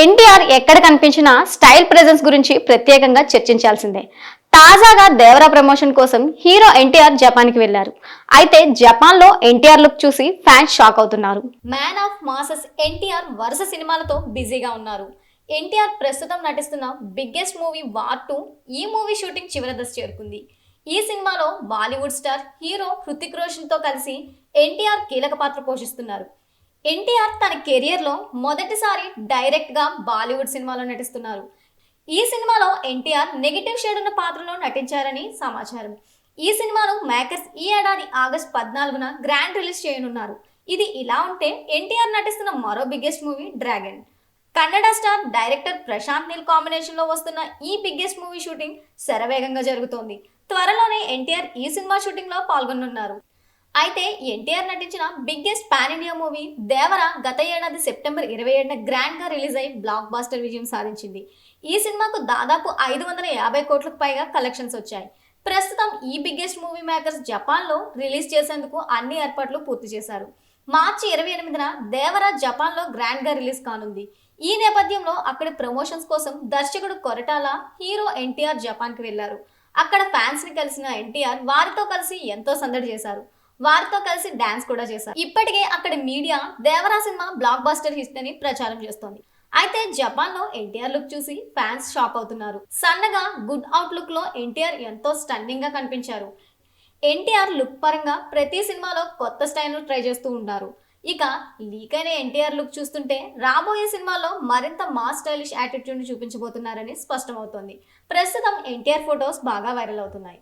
ఎన్టీఆర్ ఎక్కడ కనిపించినా style presence గురించి ప్రత్యేకంగా చర్చించాల్సిందే. తాజాగా దేవరా ప్రమోషన్ కోసం హీరో ఎన్టీఆర్ జపాన్ కి వెళ్లారు. అయితే జపాన్ లో ఎన్టీఆర్ లుక్ చూసి ఫ్యాన్స్ షాక్ అవుతున్నారు. మ్యాన్ ఆఫ్ మాసెస్ ఎన్టీఆర్ వరుస సినిమాలతో బిజీగా ఉన్నారు. ఎన్టీఆర్ ప్రస్తుతం నటిస్తున్న బిగ్గెస్ట్ మూవీ వార్ 2 ఈ మూవీ షూటింగ్ చివరి దశ చేరుకుంది. ఈ సినిమాలో బాలీవుడ్ స్టార్ హీరో హృతిక్ రోషన్ తో కలిసి ఎన్టీఆర్ కీలక పాత్ర పోషిస్తున్నారు. ఎన్టీఆర్ తన కెరియర్లో మొదటిసారి డైరెక్ట్గా బాలీవుడ్ సినిమాలో నటిస్తున్నారు. ఈ సినిమాలో ఎన్టీఆర్ నెగిటివ్ షేడ్ ఉన్న పాత్రలో నటించారని సమాచారం. ఈ సినిమాను మేకర్స్ ఈ ఏడాది ఆగస్టు 14న గ్రాండ్ రిలీజ్ చేయనున్నారు. ఇది ఇలా ఉంటే ఎన్టీఆర్ నటిస్తున్న మరో biggest movie Dragon. Kannada star director Prashanth Neel combination లో వస్తున్న ఈ బిగ్గెస్ట్ మూవీ షూటింగ్ శరవేగంగా జరుగుతోంది. త్వరలోనే ఎన్టీఆర్ ఈ సినిమా షూటింగ్ లో పాల్గొనున్నారు. అయితే ఎన్టీఆర్ నటించిన biggest pan India movie Devara గత ఏడాది సెప్టెంబర్ 27న గ్రాండ్ గా రిలీజ్ అయి బ్లాక్ బాస్టర్ విజయం సాధించింది. ఈ సినిమాకు దాదాపు 550 కోట్లకు పైగా కలెక్షన్స్ వచ్చాయి. ప్రస్తుతం ఈ బిగ్గెస్ట్ మూవీ మేకర్స్ జపాన్ లో రిలీజ్ చేసేందుకు అన్ని ఏర్పాట్లు పూర్తి చేశారు. మార్చి 28న దేవరా జపాన్ లో గ్రాండ్ గా రిలీజ్ కానుంది. ఈ నేపథ్యంలో అక్కడి ప్రమోషన్స్ కోసం దర్శకుడు కొరటాల హీరో ఎన్టీఆర్ జపాన్ కి వెళ్లారు. అక్కడ ఫ్యాన్స్ ని కలిసిన ఎన్టీఆర్ వారితో కలిసి ఎంతో సందడి చేశారు. వారితో కలిసి డాన్స్ కూడా చేశారు. ఇప్పటికే అక్కడ media Devara cinema block buster hit అని ప్రచారం చేస్తోంది. అయితే జపాన్ లో ఎన్టీఆర్ లుక్ చూసి ఫ్యాన్స్ షాక్ అవుతున్నారు. సన్నగా గుడ్ అవుట్ లుక్ లో ఎన్టీఆర్ ఎంతో స్టన్నింగ్ గా కనిపించారు. ఎన్టీఆర్ లుక్ పరంగా ప్రతి సినిమాలో కొత్త స్టైల్ ట్రై చేస్తూ ఉంటారు. ఇక లీక్ అయిన ఎన్టీఆర్ లుక్ చూస్తుంటే రాబోయే సినిమాలో మరింత మాస్ స్టైలిష్ యాటిట్యూడ్ ని చూపించబోతున్నారని స్పష్టమవుతోంది. ప్రస్తుతం ఎన్టీఆర్ ఫొటోస్ బాగా వైరల్ అవుతున్నాయి.